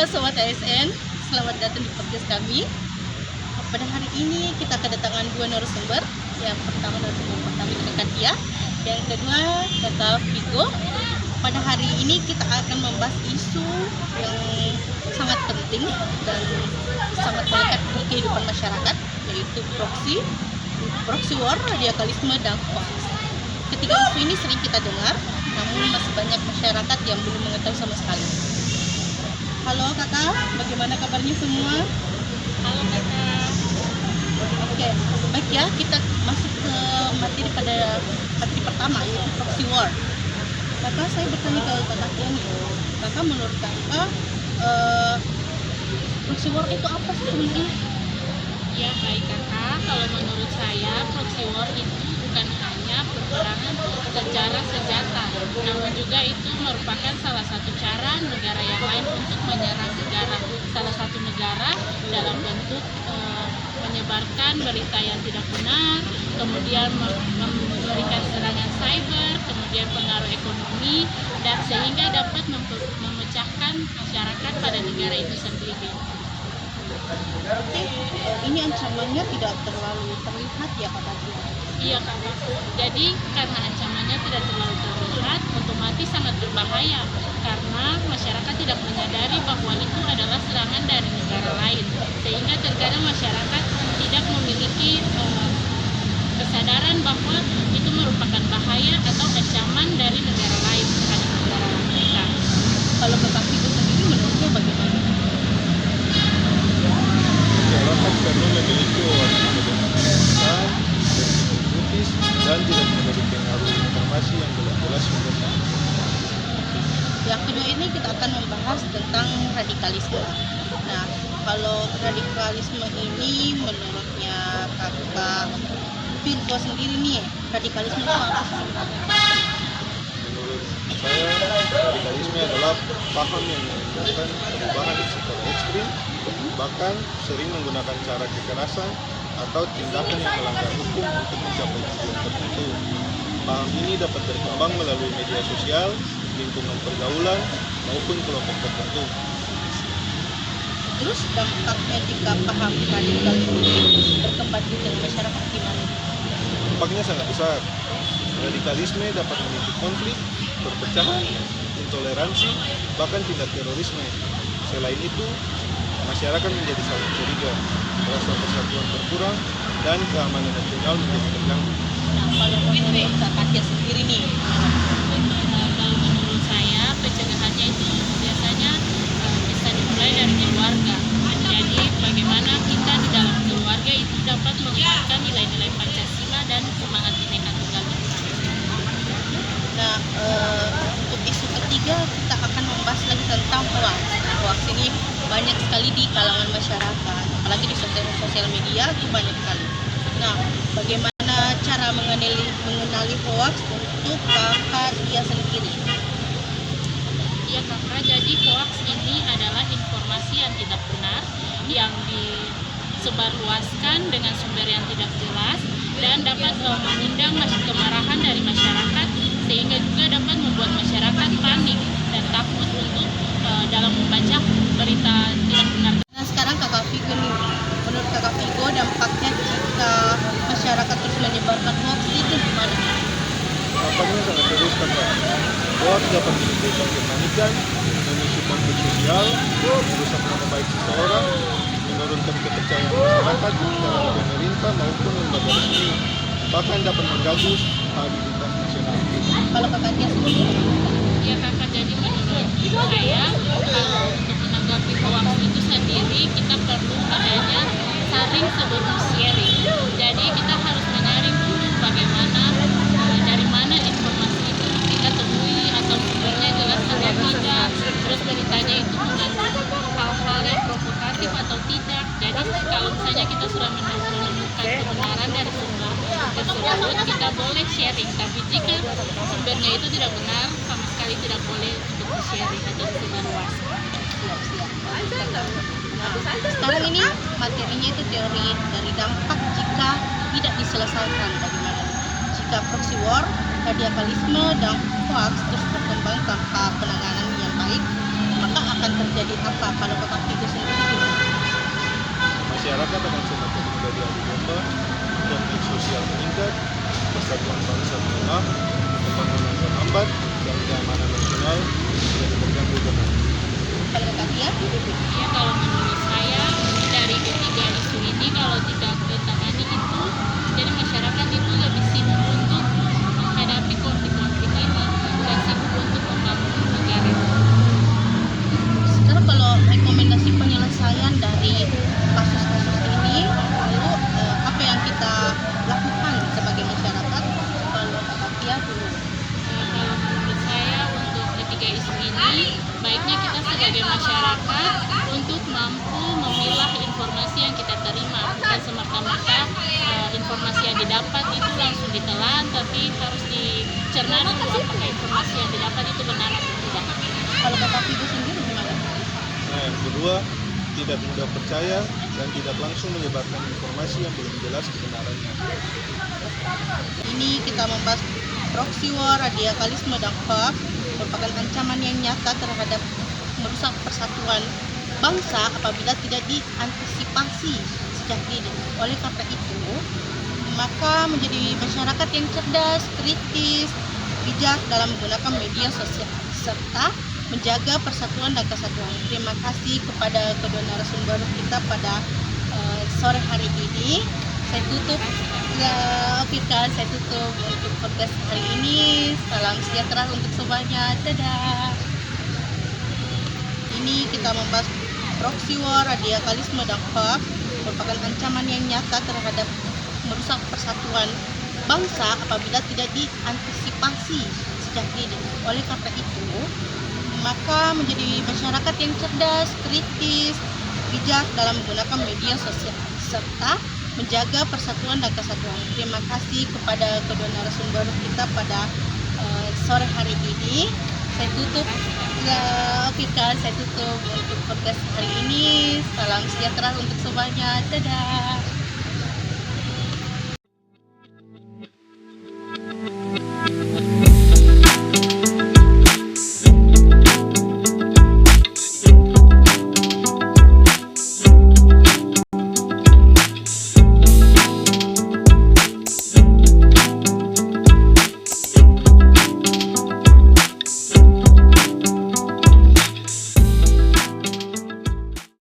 Sobat ASN, selamat datang di podcast kami. Pada hari ini kita kedatangan dua narasumber. Yang pertama narasumber kami Kak Katia, yang kedua Kakak Vigo. Pada hari ini kita akan membahas isu yang sangat penting dan sangat melekat di kehidupan masyarakat, yaitu proxy war, radikalisme, dan hoax. Ketiga isu ini sering kita dengar, namun masih banyak masyarakat yang belum mengetahui sama sekali. Halo kakak, bagaimana kabarnya semua? Halo kakak. Oke, baik ya, kita masuk ke materi pada materi pertama, yaitu proxy war. Kakak, saya bertanya ke kakak nih, kakak menurut kakak proxy war itu apa sih sebenarnya? Ya baik kakak, kalau menurut saya proxy war itu bukan hanya peperangan secara senjata, namun juga itu merupakan salah satu cara negara yang lain untuk menyerang salah satu negara dalam bentuk menyebarkan berita yang tidak benar, kemudian memberikan serangan cyber, kemudian pengaruh ekonomi, dan sehingga dapat memecahkan masyarakat pada negara itu sendiri. Ini ancamannya tidak terlalu terlihat ya kakak? Iya kakak, jadi karena ancamannya tidak terlalu terlihat, otomatis sangat berbahaya karena masyarakat tidak menyadari bahwa itu adalah serangan dari negara lain, sehingga terkadang masyarakat tidak memiliki kesadaran bahwa itu merupakan bahaya atau ancaman dari negara lain terhadap negara mereka. Kalau kakak itu sendiri menurutnya bagaimana? Masyarakat perlu memiliki wawasan kebangsaan, berpikir kritis, dan tidak menjadi pengaruh informasi yang belum jelas sumbernya. Yang kedua ini kita akan membahas tentang radikalisme. Nah, kalau radikalisme ini menurutnya kakak Virgo sendiri nih, radikalisme itu apa sih sebenarnya? Menurut saya, radikalisme adalah paham yang menginginkan perubahan secara ekstrim, bahkan sering menggunakan cara kekerasan atau tindakan yang melanggar hukum untuk mencapai tujuan tertentu. Paham ini dapat berkembang melalui media sosial, lingkungan pergaulan, maupun kelompok tertentu. Terus dampaknya jika paham radikalisme berkembang di tengah masyarakat gimana? Dampaknya sangat besar. Radikalisme dapat memicu konflik, perpecahan, intoleransi, bahkan tindak terorisme. Selain itu, masyarakat menjadi saling curiga, rasa persatuan berkurang, dan keamanan nasional menjadi terganggu. Nah, kalau menurut Kak Katia sendiri nih, Kalau menurut saya pencegahannya itu biasanya bisa dimulai dari keluarga. Jadi bagaimana kita di dalam keluarga itu dapat menyebarkan nilai-nilai Pancasila dan semangat Bhinneka Tunggal Ika. nah untuk isu ketiga kita akan membahas lagi tentang hoax. Hoax ini banyak sekali di kalangan masyarakat, apalagi di sosial media itu banyak sekali. Nah, bagaimana cara mengenali hoax untuk kakak dia sendiri? Ya kakak, jadi hoax ini adalah informasi yang tidak benar yang disebarluaskan dengan sumber yang tidak jelas dan dapat mengundang kemarahan dari masyarakat, sehingga juga dapat membuat masyarakat panik dan takut untuk dalam membaca berita tidak benar. Nah, sekarang kakak Vigo nih, menurut kakak Vigo dampaknya jika masyarakat terus menyebarkan hoax itu gimana? Dampaknya sangat serius, kakak. Hoax dapat menimbulkan kepanikan, memicu konflik sosial, merusak nama baik seseorang, menurunkan kepercayaan masyarakat terhadap pemerintah maupun lembaga resmi, bahkan dapat mengganggu stabilitas nasional. Kalau kakak dia sendiri? Ya kakak, jadi menurut saya kalau untuk menanggapi hoax itu sendiri kita perlu adanya saring sebelum sharing. Jadi kita harus menyaring dulu bagaimana dari mana informasi itu kita temui atau sumbernya jelas atau tidak, terus beritanya itu mengandung hal-hal yang provokatif atau tidak. Jadi kalau misalnya kita sudah menemukan kebenaran dari sumber tersebut, kita boleh sharing. Tapi jika sumbernya itu tidak benar, sama sekali tidak boleh untuk di-sharing atau disebarluaskan. Nah, sekarang ini materinya itu teori dari dampak jika tidak diselesaikan. Bagaimana? Jika proxy war, radikalisme, dan hoax terus berkembang tanpa penanganan yang baik, maka akan akan terjadi apa? Kalau Kakak Vigo sendiri gimana? Masyarakat akan semakin menjadi adu domba, konflik sosial meningkat, persatuan bangsa melemah, pembangunan terhambat, dan keamanan nasional menjadi terganggu benar. Kalau Kakak Tia? Ya, kalau menurut saya dari ketiga isu ini kalau tidak ditangani itu, jadi masyarakat itu lebih sibuk untuk menghadapi konflik-konflik ini dan sibuk untuk membangun negara. Sekarang kalau rekomendasi penyelesaian dari kasus-kasus ini, lalu apa yang kita lakukan sebagai masyarakat? Kalau Kakak Tia dulu. Kalau menurut saya untuk ketiga isu ini, baiknya kita sebagai masyarakat untuk mampu memilah informasi yang kita terima, bukan semerta-merta informasi yang didapat itu langsung ditelan, tapi harus dicerna dulu apakah informasi yang didapat itu benar atau tidak. Kalau Kakak Vigo sendiri gimana? Nah, yang kedua, tidak mudah percaya dan tidak langsung menyebarkan informasi yang belum jelas kebenarannya. Ini kita membahas proxy war, radikalisme, dan hoax merupakan ancaman yang nyata terhadap merusak persatuan bangsa apabila tidak diantisipasi sejak dini. Oleh karena itu, maka menjadi masyarakat yang cerdas, kritis, bijak dalam menggunakan media sosial serta menjaga persatuan dan kesatuan. Terima kasih kepada kedua narasumber kita pada sore hari ini. Saya tutup saya tutup untuk podcast hari ini. Salam sejahtera untuk semuanya. Dadah. Ini kita membahas proxy war, radikalisme, dan hoax merupakan ancaman yang nyata terhadap merusak persatuan bangsa apabila tidak diantisipasi sejak dini. Oleh karena itu, maka menjadi masyarakat yang cerdas, kritis, bijak dalam menggunakan media sosial serta menjaga persatuan dan kesatuan. Terima kasih kepada kedua narasumber kita pada sore hari ini. Saya tutup saya tutup untuk podcast hari ini. Salam sejahtera untuk semuanya. Dadah.